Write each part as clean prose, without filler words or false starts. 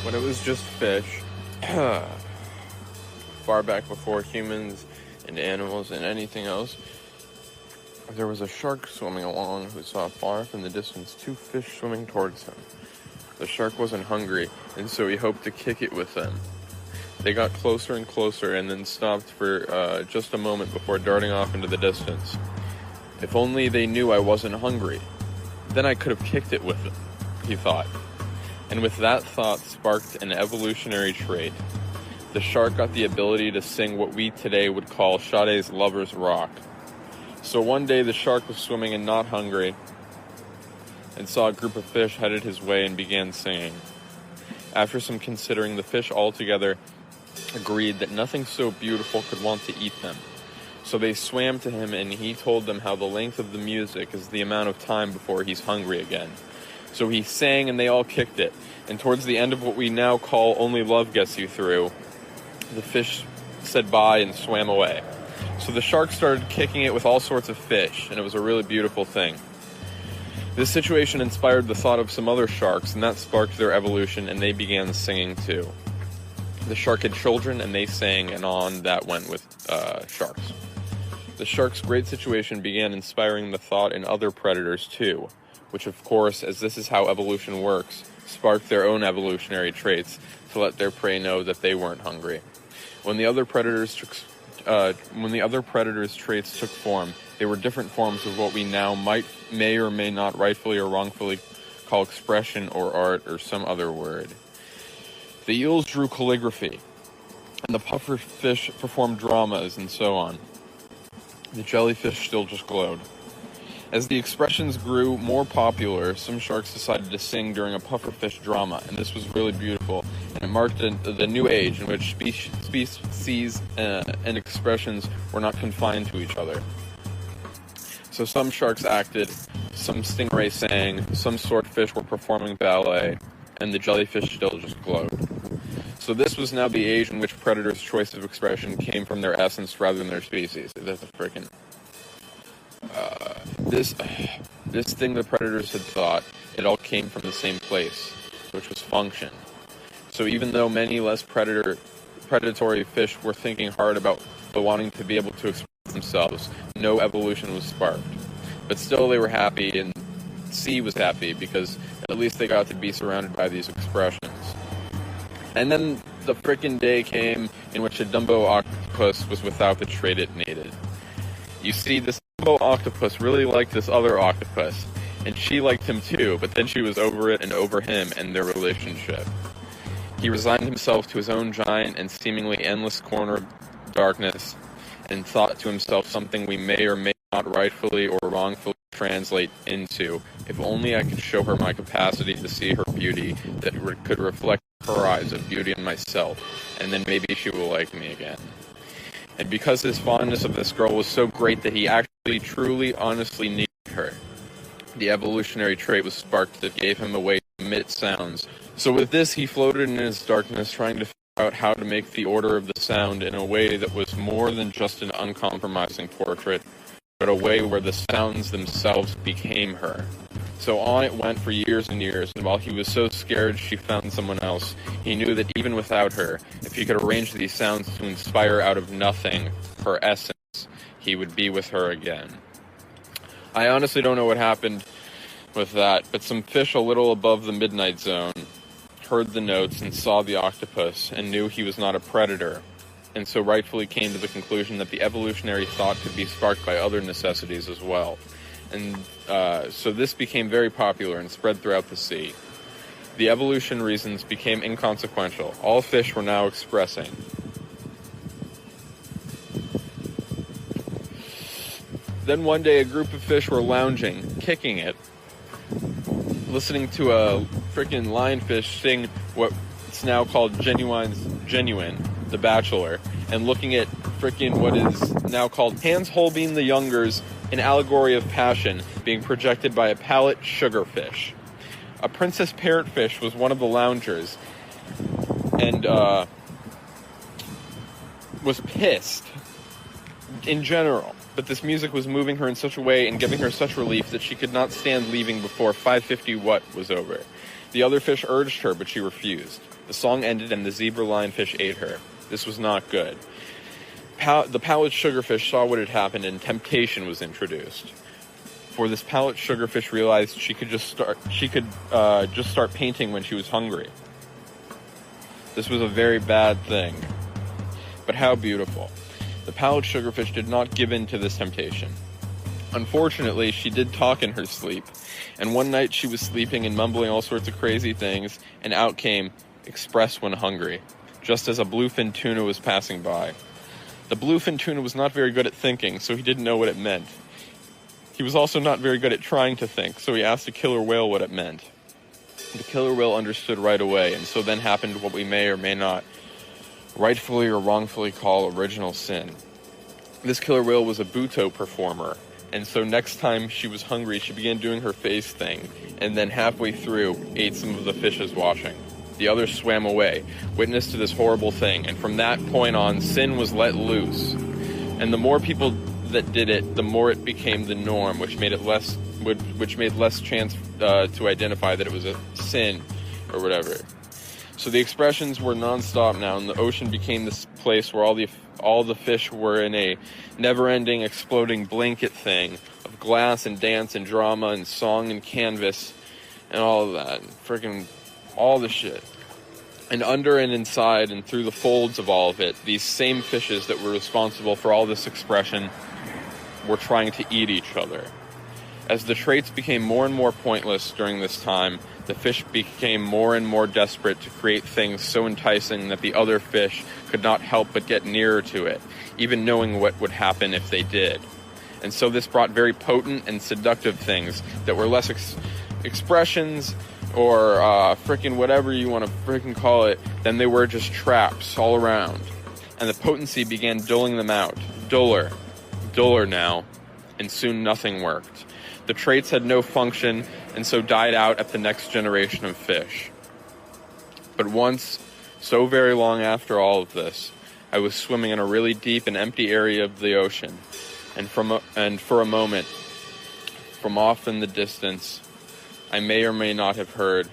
when it was just fish, far back before humans and animals and anything else, there was a shark swimming along who saw far off in the distance 2 fish swimming towards him. The shark wasn't hungry, and so he hoped to kick it with them. They got closer and closer and then stopped for just a moment before darting off into the distance. If only they knew I wasn't hungry. Then I could have kicked it with them, he thought. And with that thought sparked an evolutionary trait. The shark got the ability to sing what we today would call Sade's Lover's Rock. So one day the shark was swimming and not hungry, and saw a group of fish headed his way and began singing. After some considering, the fish altogether agreed that nothing so beautiful could want to eat them. So they swam to him, and he told them how the length of the music is the amount of time before he's hungry again. So he sang, and they all kicked it. And towards the end of what we now call Only Love Gets You Through, the fish said bye and swam away. So the shark started kicking it with all sorts of fish, and it was a really beautiful thing. This situation inspired the thought of some other sharks, and that sparked their evolution, and they began singing too. The shark had children, and they sang, and on that went with sharks. The shark's great situation began inspiring the thought in other predators too, which of course, as this is how evolution works, sparked their own evolutionary traits to let their prey know that they weren't hungry. When the other predators' traits took form, they were different forms of what we now may or may not rightfully or wrongfully call expression or art or some other word. The eels drew calligraphy, and the pufferfish performed dramas, and so on. The jellyfish still just glowed. As the expressions grew more popular, some sharks decided to sing during a pufferfish drama, and this was really beautiful, and it marked the new age in which species and expressions were not confined to each other. So some sharks acted, some stingray sang, some swordfish were performing ballet, and the jellyfish still just glowed. So this was now the age in which predators' choice of expression came from their essence rather than their species. That's a freaking... This thing the predators had thought, it all came from the same place, which was function. So even though many less predatory fish were thinking hard about wanting to be able to express themselves, no evolution was sparked. But still they were happy, and C was happy, because at least they got to be surrounded by these expressions. And then the frickin' day came in which a Dumbo octopus was without the trait it needed. You see, this Dumbo octopus really liked this other octopus, and she liked him too, but then she was over it and over him and their relationship. He resigned himself to his own giant and seemingly endless corner of darkness, and thought to himself something we may or may not rightfully or wrongfully translate into, if only I could show her my capacity to see her beauty that could reflect her eyes of beauty in myself, and then maybe she will like me again. And because his fondness of this girl was so great that he actually, truly, honestly needed her, the evolutionary trait was sparked that gave him a way to emit sounds. So with this, he floated in his darkness, trying to figure out how to make the order of the sound in a way that was more than just an uncompromising portrait, but a way where the sounds themselves became her. So on it went for years and years, and while he was so scared she found someone else, he knew that even without her, if he could arrange these sounds to inspire out of nothing her essence, he would be with her again. I honestly don't know what happened with that, but some fish a little above the midnight zone heard the notes and saw the octopus and knew he was not a predator, and so rightfully came to the conclusion that the evolutionary thought could be sparked by other necessities as well. And so this became very popular and spread throughout the sea. The evolution reasons became inconsequential. All fish were now expressing. Then one day a group of fish were lounging, kicking it, listening to a freaking lionfish sing what's now called Genuine, The Bachelor, and looking at freaking what is now called Hans Holbein the Younger's An Allegory of Passion being projected by a pallet sugarfish. A princess parrotfish was one of the loungers, and was pissed in general, but this music was moving her in such a way and giving her such relief that she could not stand leaving before 550 Watt was over. The other fish urged her, but she refused. The song ended and the zebra lionfish ate her. This was not good. The pallid sugarfish saw what had happened and temptation was introduced. For this pallid sugarfish realized she could just start painting when she was hungry. This was a very bad thing. But how beautiful. The pallid sugarfish did not give in to this temptation. Unfortunately, she did talk in her sleep, and one night she was sleeping and mumbling all sorts of crazy things, and out came, "Express when hungry," just as a bluefin tuna was passing by. The bluefin tuna was not very good at thinking, so he didn't know what it meant. He was also not very good at trying to think, so he asked a killer whale what it meant. The killer whale understood right away, and so then happened what we may or may not rightfully or wrongfully call original sin. This killer whale was a buto performer, and so next time she was hungry, she began doing her face thing, and then halfway through, ate some of the fishes washing. The others swam away, witness to this horrible thing, and from that point on, sin was let loose. And the more people that did it, the more it became the norm, which made less chance to identify that it was a sin or whatever. So the expressions were nonstop now, and the ocean became this place where all the fish were in a never-ending, exploding blanket thing of glass and dance and drama and song and canvas and all of that, freaking all the shit. And under and inside and through the folds of all of it, these same fishes that were responsible for all this expression were trying to eat each other. As the traits became more and more pointless during this time, the fish became more and more desperate to create things so enticing that the other fish could not help but get nearer to it, even knowing what would happen if they did. And so this brought very potent and seductive things that were less expressions or frickin' whatever you want to frickin' call it, than they were just traps all around. And the potency began dulling them out. Duller now, and soon nothing worked. The traits had no function, and so died out at the next generation of fish. But once, so very long after all of this, I was swimming in a really deep and empty area of the ocean, and for a moment, from off in the distance, I may or may not have heard,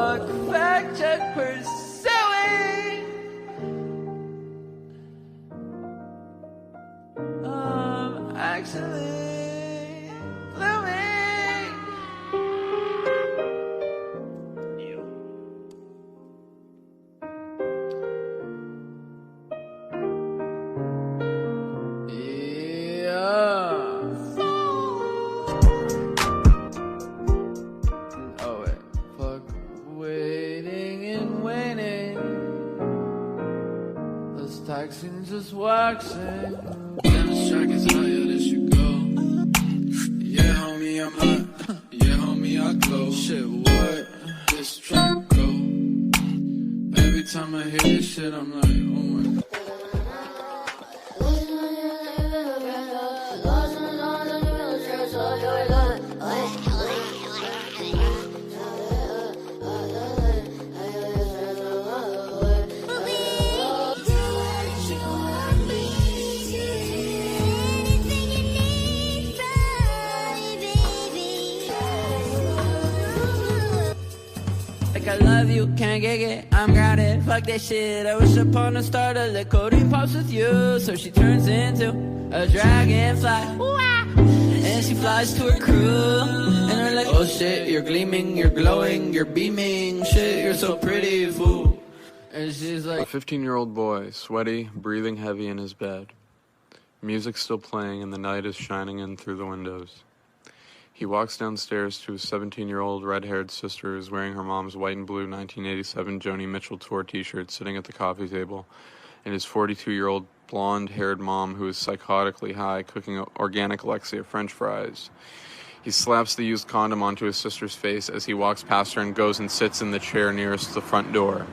fuck, fact check pursuing. Actually blooming. Oh wait, fuck waiting and waiting. This taxing just waxing. Damn, this track is higher than should go. Yeah, homie, I'm hot. Yeah, homie, I glow. Shit, what? This track go. Every time I hear this shit, I'm like, oh my God. I love you, can't get it, I'm grounded, fuck that shit. I wish upon a star to let codeine pops with you. So she turns into a dragonfly, and she flies to her crew. And they're like, oh shit, you're gleaming, you're glowing, you're beaming. Shit, you're so pretty, fool. And she's like, A 15-year-old boy, sweaty, breathing heavy in his bed. Music still playing and the night is shining in through the windows. He walks downstairs to his 17-year-old red-haired sister who's wearing her mom's white and blue 1987 Joni Mitchell Tour t-shirt sitting at the coffee table, and his 42-year-old blonde-haired mom who is psychotically high cooking organic Alexia French fries. He slaps the used condom onto his sister's face as he walks past her and goes and sits in the chair nearest the front door.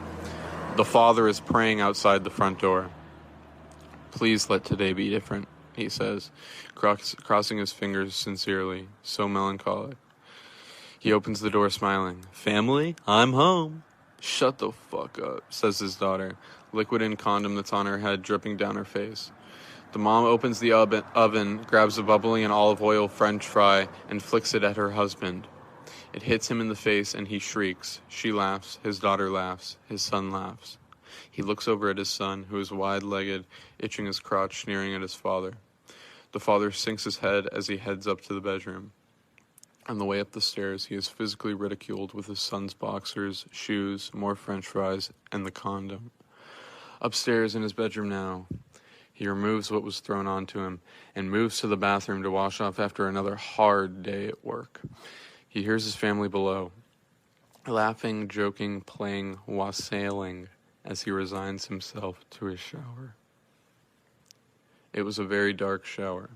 The father is praying outside the front door. Please let today be different, he says, crossing his fingers sincerely, so melancholic. He opens the door smiling. Family, I'm home. Shut the fuck up, says his daughter, liquid in condom that's on her head dripping down her face. The mom opens the oven, grabs a bubbling and olive oil French fry, and flicks it at her husband. It hits him in the face and he shrieks. She laughs, his daughter laughs, his son laughs. He looks over at his son, who is wide-legged, itching his crotch, sneering at his father. The father sinks his head as he heads up to the bedroom. On the way up the stairs, he is physically ridiculed with his son's boxers, shoes, more French fries, and the condom. Upstairs in his bedroom now, he removes what was thrown onto him and moves to the bathroom to wash off after another hard day at work. He hears his family below, laughing, joking, playing, wassailing, as he resigns himself to his shower. It was a very dark shower,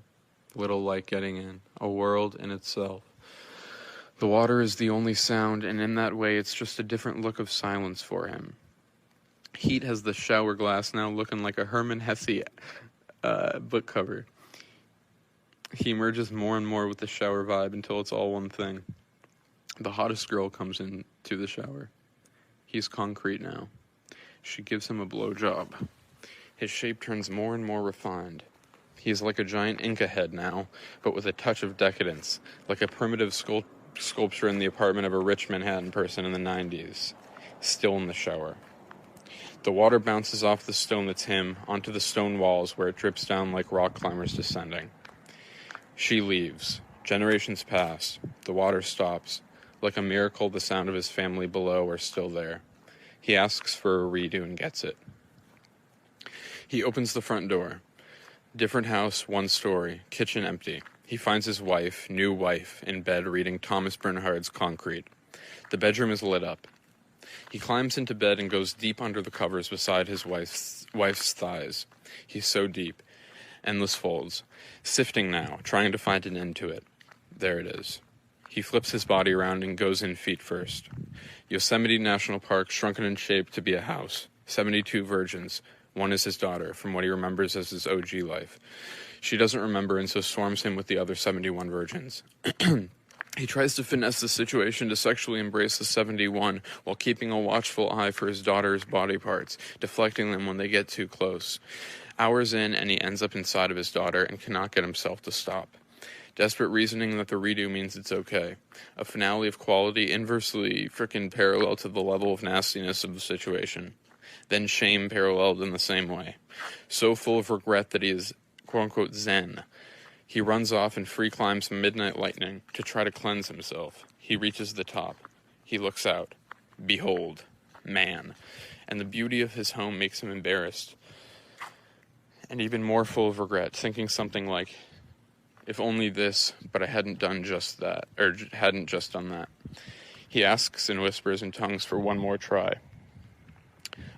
little light getting in, a world in itself. The water is the only sound, and in that way it's just a different look of silence for him. Heat has the shower glass now looking like a Herman Hesse book cover. He merges more and more with the shower vibe until it's all one thing. The hottest girl comes into the shower. He's concrete now. She gives him a blowjob. His shape turns more and more refined. He is like a giant Inca head now, but with a touch of decadence, like a primitive sculpture in the apartment of a rich Manhattan person in the 90s, still in the shower. The water bounces off the stone that's him onto the stone walls where it drips down like rock climbers descending. She leaves. Generations pass. The water stops. Like a miracle, the sound of his family below are still there. He asks for a redo and gets it. He opens the front door. Different house, one story, kitchen empty. He finds his wife, new wife, in bed reading Thomas Bernhard's Concrete. The bedroom is lit up. He climbs into bed and goes deep under the covers beside his wife's thighs. He's so deep. Endless folds. Sifting now, trying to find an end to it. There it is. He flips his body around and goes in feet first. Yosemite National Park, shrunken in shape to be a house. 72 virgins. One is his daughter, from what he remembers as his OG life. She doesn't remember and so swarms him with the other 71 virgins. He tries to finesse the situation to sexually embrace the 71 while keeping a watchful eye for his daughter's body parts, deflecting them when they get too close. Hours in, and he ends up inside of his daughter and cannot get himself to stop. Desperate reasoning that the redo means it's okay. A finale of quality inversely frickin' parallel to the level of nastiness of the situation. Then shame paralleled in the same way. So full of regret that he is quote-unquote zen. He runs off and free climbs midnight lightning to try to cleanse himself. He reaches the top. He looks out. Behold, man. And the beauty of his home makes him embarrassed. And even more full of regret, thinking something like, if only this, but I hadn't done just that, or hadn't just done that. He asks and whispers in tongues for one more try.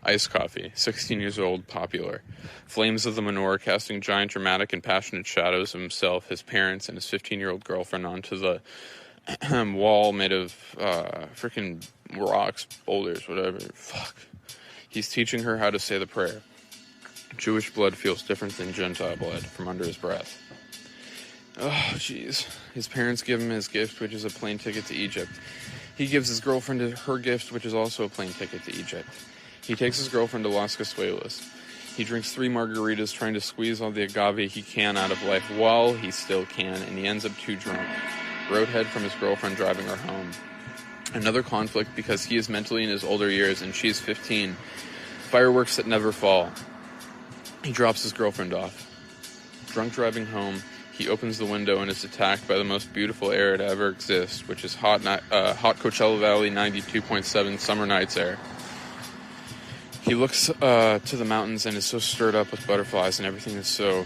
Iced coffee, 16 years old, popular. Flames of the menorah casting giant dramatic and passionate shadows of himself, his parents, and his 15-year-old girlfriend onto the wall made of freaking rocks, boulders, whatever. Fuck. He's teaching her how to say the prayer. Jewish blood feels different than Gentile blood from under his breath. Oh, jeez. His parents give him his gift, which is a plane ticket to Egypt. He gives his girlfriend her gift, which is also a plane ticket to Egypt. He takes his girlfriend to Las Casuelas. He drinks 3 margaritas, trying to squeeze all the agave he can out of life while he still can, and he ends up too drunk. Roadhead from his girlfriend driving her home. Another conflict because he is mentally in his older years and she's 15. Fireworks that never fall. He drops his girlfriend off. Drunk driving home, he opens the window and is attacked by the most beautiful air to ever exist, which is hot Coachella Valley 92.7 summer nights air. He looks to the mountains and is so stirred up with butterflies, and everything is so,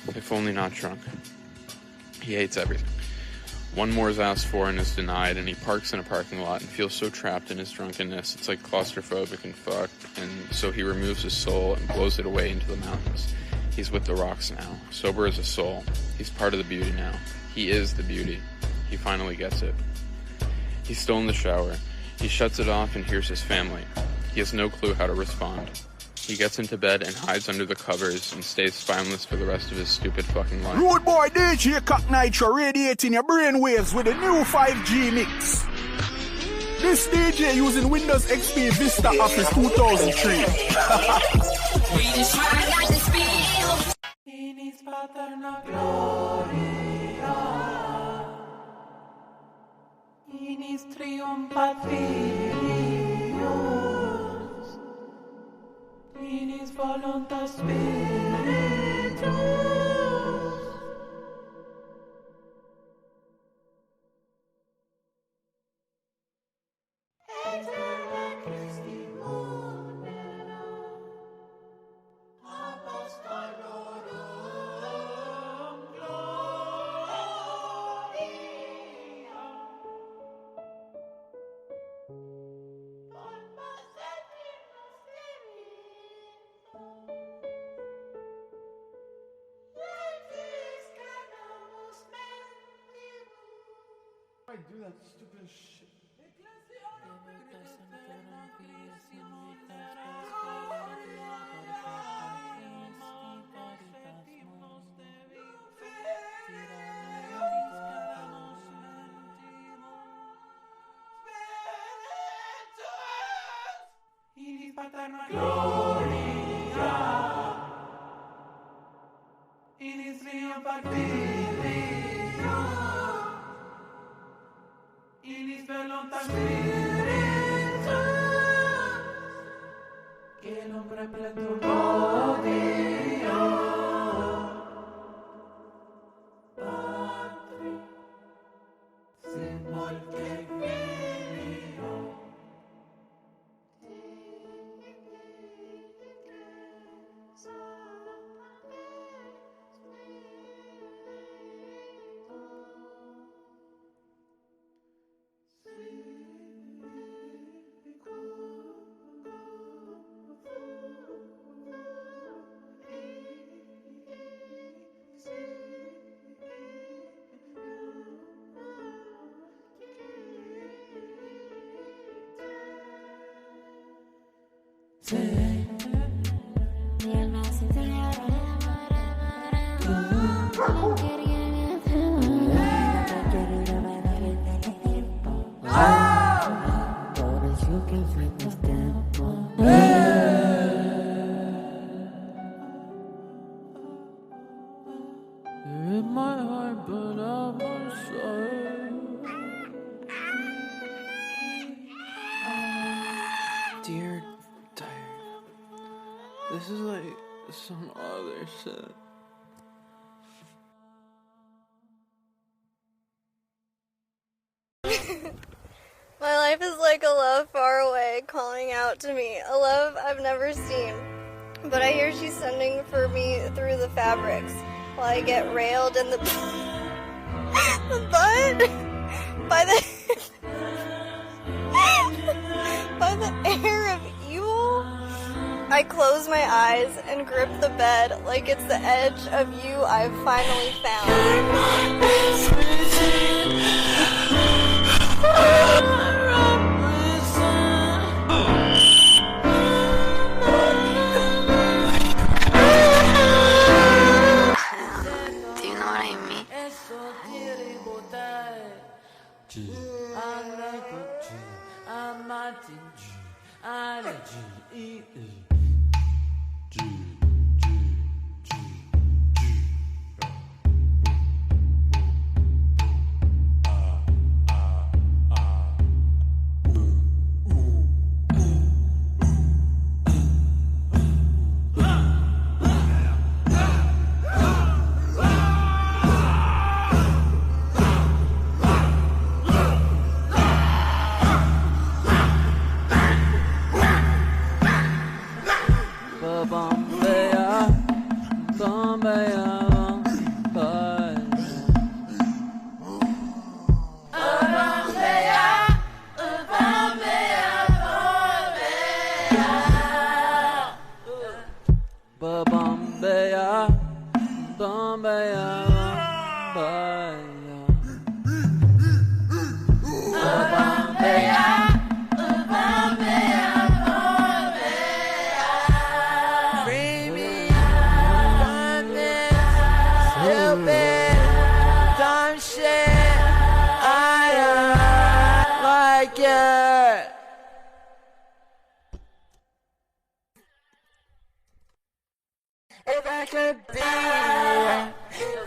if only not drunk. He hates everything. One more is asked for and is denied, and he parks in a parking lot and feels so trapped in his drunkenness. It's like claustrophobic and fucked, and so he removes his soul and blows it away into the mountains. He's with the rocks now, sober as a soul. He's part of the beauty now. He is the beauty. He finally gets it. He's still in the shower. He shuts it off and hears his family. He has no clue how to respond. He gets into bed and hides under the covers and stays spineless for the rest of his stupid fucking life. Rude boy DJ Cock Nitro radiating your brainwaves with a new 5G mix. This DJ using Windows XP Vista Office 2003. We just try not to speak. In his paterna gloria, in his triumphant filius, in his voluntas spiritus. Eterna Christi munera, apostolorum gloria. I do that stupid shit. In his paterna gloria, in his triumphant filius, in his voluntas spiritus, que el hombre pleno odio, Patri, simul que filio. In my heart, but I'm This is like some other shit. My life is like a love far away calling out to me, a love I've never seen. But I hear she's sending for me through the fabrics while I get railed in the butt by the by the air of evil. I close my eyes and grip the bed like it's the edge of you I've finally found. Do you know what I mean? If I could be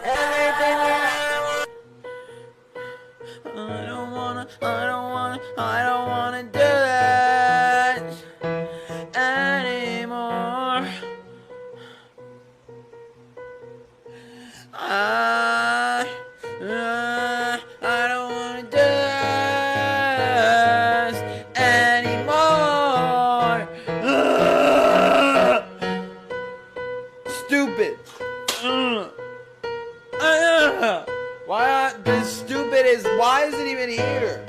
everything I don't wanna do that anymore. I don't wanna do this anymore. Stupid. Why this stupid is? Why is it even here?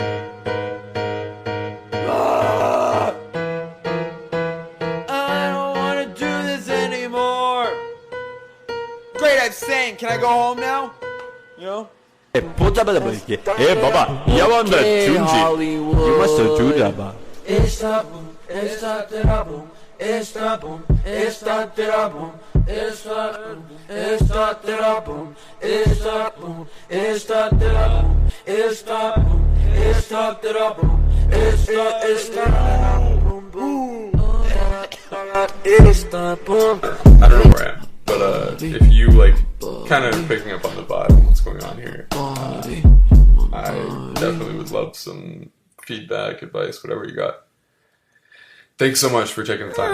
I don't want to do this anymore. Great, I've sang. Can I go home now? You know? 보자마자 봐봐 야완다 준지 you must do that 봐. It's the boom, it's the boom, it's the boom, it's the boom, it's the boom, it's the boom, it's the boom, it's the boom, it's the boom, it's the boom, it's the boom, boom, it's the boom. I don't know where I am, but if you like kind of picking up on the vibe and what's going on here, I definitely would love some feedback, advice, whatever you got. Thanks so much for taking the time.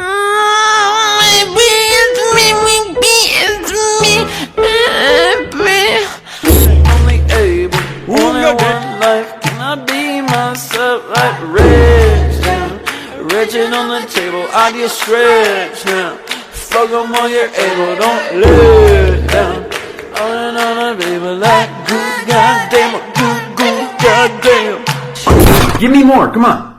Only able, only one life. Can I be myself like rich now? Wretched on the table, I get stretched now. Fuck 'em while you're able, don't let down. On and on, baby, like good goddamn, good goddamn. Give me more, come on.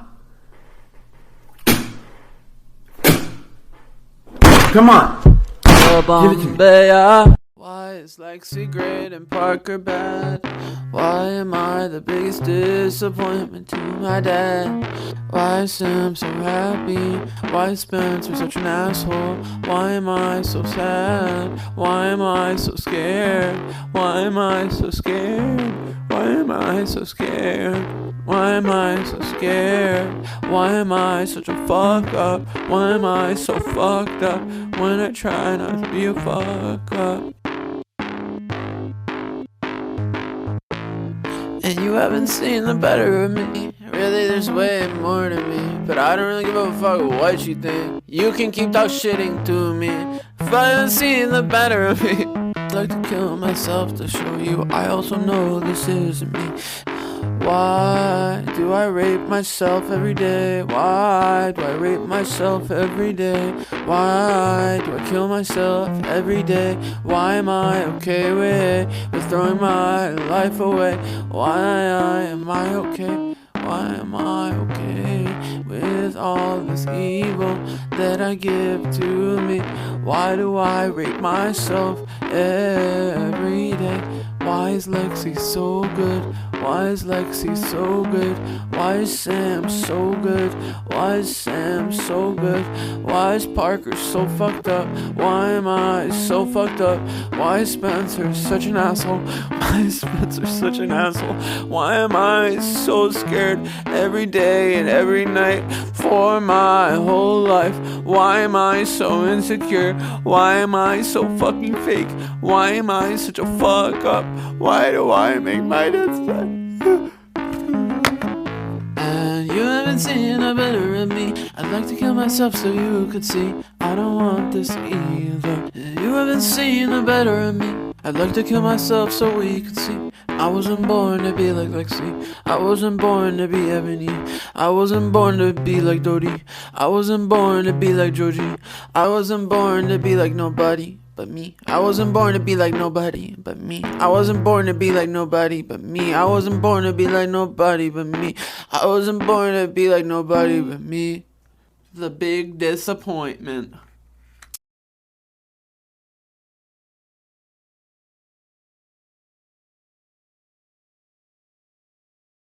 Come on. Give it to me. Why is Lexi great and Parker bad? Why am I the biggest disappointment to my dad? Why is Sam so happy? Why is Spencer such an asshole? Why am I so sad? Why am I so scared? Why am I so scared? Why am I so scared? Why am I so scared? Why am I such a fuck up? Why am I so fucked up when I try not to be a fuck up? And you haven't seen the better of me. Really, there's way more to me, but I don't really give a fuck what you think. You can keep talk shitting to me if I haven't seen the better of me. I'd like to kill myself to show you I also know this isn't me. Why do I rape myself every day? Why do I rape myself every day? Why do I kill myself every day? Why am I okay with throwing my life away? Why am I okay? Why am I okay with all this evil that I give to me? Why do I rape myself every day? Why is Lexi so good? Why is Lexi so good? Why is Sam so good? Why is Sam so good? Why is Parker so fucked up? Why am I so fucked up? Why is Spencer such an asshole? Why is Spencer such an asshole? Why am I so scared every day and every night for my whole life? Why am I so insecure? Why am I so fucking fake? Why am I such a fuck up? Why do I make my death sad? And you haven't seen a better of me. I'd like to kill myself so you could see I don't want this either. You haven't seen a better of me. I'd like to kill myself so we could see I wasn't born to be like Lexi. I wasn't born to be Ebony. I wasn't born to be like Dodie. I wasn't born to be like Georgie. I wasn't born to be like nobody but me. I wasn't born to be like nobody but me. I wasn't born to be like nobody but me. I wasn't born to be like nobody but me. I wasn't born to be like nobody but me. The big disappointment.